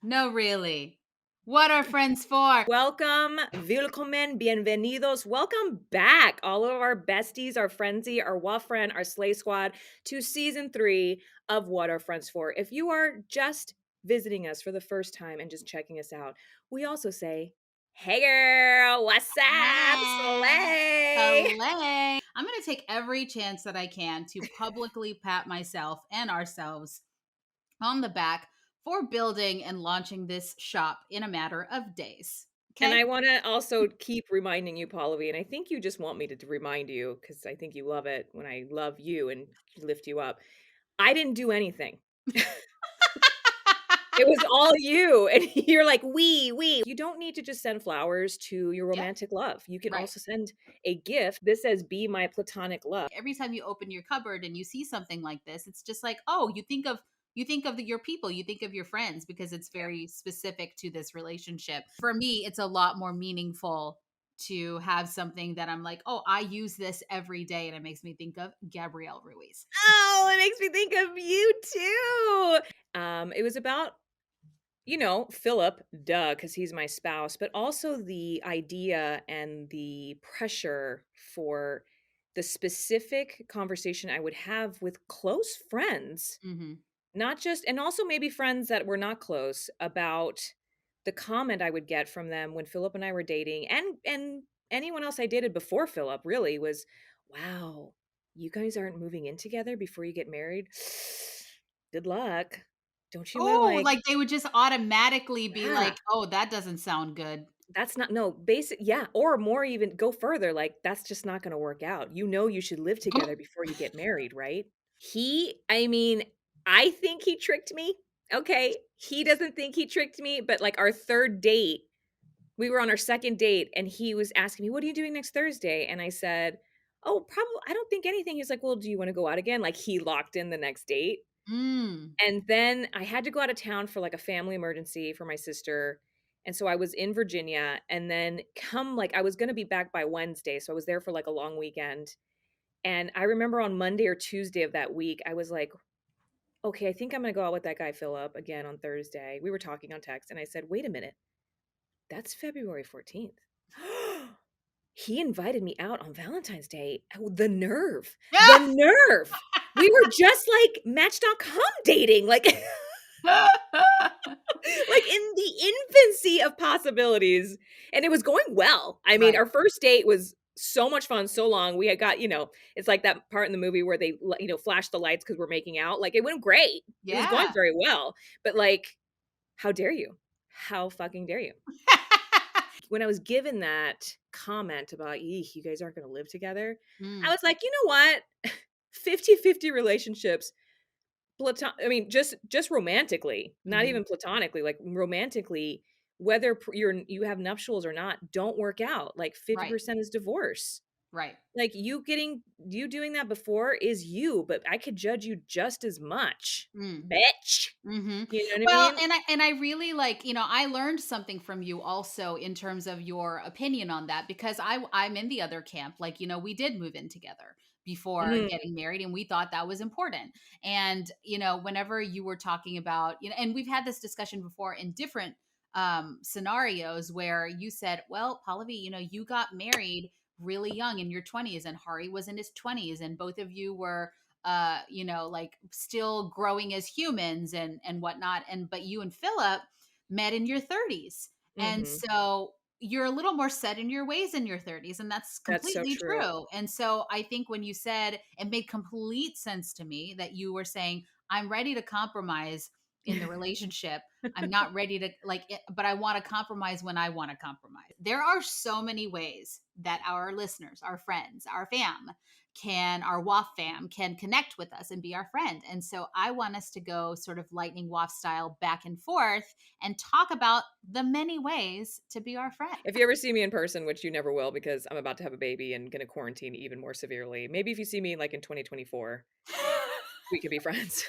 No, really. What are friends for? Welcome, willkommen, bienvenidos. Welcome back, all of our besties, our frenzy, our WAFF friend, our slay squad, to season 3 of What Are Friends For. If you are just visiting us for the first time and just checking us out, we also say, hey girl, what's up, Hey, slay? Soleil. I'm going to take every chance that I can to publicly pat myself and ourselves on the back for building and launching this shop in a matter of days. And Okay? I want to also keep reminding you, Pallavi, and I think you just want me to remind you because I think you love it when I love you and lift you up. I didn't do anything. It was all you, and you're like, "We." You don't need to just send flowers to your Yeah, romantic love. You can right. also send a gift. This says, "Be my platonic love." Every time you open your cupboard and you see something like this, it's just like, oh, your people, you think of your friends because it's Yeah. very specific to this relationship. For me, it's a lot more meaningful to have something that I'm like, oh, I use this every day, and it makes me think of Gabrielle Ruiz. Oh, it makes me think of you too. It was about, Philip, duh, because he's my spouse, but also the idea and the pressure for the specific conversation I would have with close friends. Hmm. Not just and also maybe friends that were not close about the comment I would get from them when Philip and I were dating and anyone else I dated before Philip really was, "Wow, you guys aren't moving in together before you get married? Good luck. Don't you wanna, Oh, like." like they would just automatically be Yeah, like, oh, that doesn't sound good. that's not no, basic yeah, or more even go further, like, "That's just not gonna work out. You know you should live together before you get married, right?" I mean, I think he tricked me, okay? He doesn't think he tricked me, but, like, our 3rd date, we were on our 2nd date, and he was asking me, "What are you doing next Thursday?" And I said, "Oh, probably I don't think anything." He's like, "Well, do you wanna go out again?" Like, he locked in the next date, Mm. and then I had to go out of town for, like, a family emergency for my sister, and so I was in Virginia, and then I was gonna be back by Wednesday, so I was there for, like, a long weekend, and I remember on Monday or Tuesday of that week, I was like, "Okay, I think I'm gonna go out with that guy Philip again on Thursday." We were talking on text, and I said, "Wait a minute, that's February 14th." He invited me out on Valentine's Day. Oh, the nerve, the nerve. We were just like Match.com dating, like like in the infancy of possibilities, and it was going well. I mean, Right. our first date was so much fun, so long. We had got, it's like that part in the movie where they, flash the lights because 'cause we're making out. Like, it went great. It was going Yeah. very well, but, like, how dare you? How fucking dare you? When I was given that comment about, "Eek, you guys aren't gonna live together," I Mm. was like, "You know what? 50-50 relationships, I mean, just romantically, not Mhm. even platonically, like, romantically, whether you have nuptials or not, don't work out, like, Right. 50% is divorce. Right. Like, you doing that before is you, but I could judge you just as much, Mm. bitch." Mhm. You know what I Well, mean? and I really like, I learned something from you also in terms of your opinion on that because I'm in the other camp. Like, we did move in together before Mhm, getting married and we thought that was important. And, whenever you were talking about, and we've had this discussion before in different scenarios where you said, well, Pallavi, you got married really young in your 20s and Hari was in his 20s and both of you were like still growing as humans and whatnot. And but you and Philip met in your 30s. And mhm. so you're a little more set in your ways in your 30s, and that's That's so completely true. true. And so I think when you said it made complete sense to me that you were saying, I'm ready to compromise in the relationship. I'm not ready to like it, but I want to compromise when I want to compromise. There are so many ways that our listeners, our friends, our our WAF fam can connect with us and be our friend. And so I want us to go sort of lightning WAF style back and forth and talk about the many ways to be our friend. If you ever see me in person, which you never will because I'm about to have a baby and gonna quarantine even more severely, maybe if you see me, like, in 2024, we could be friends.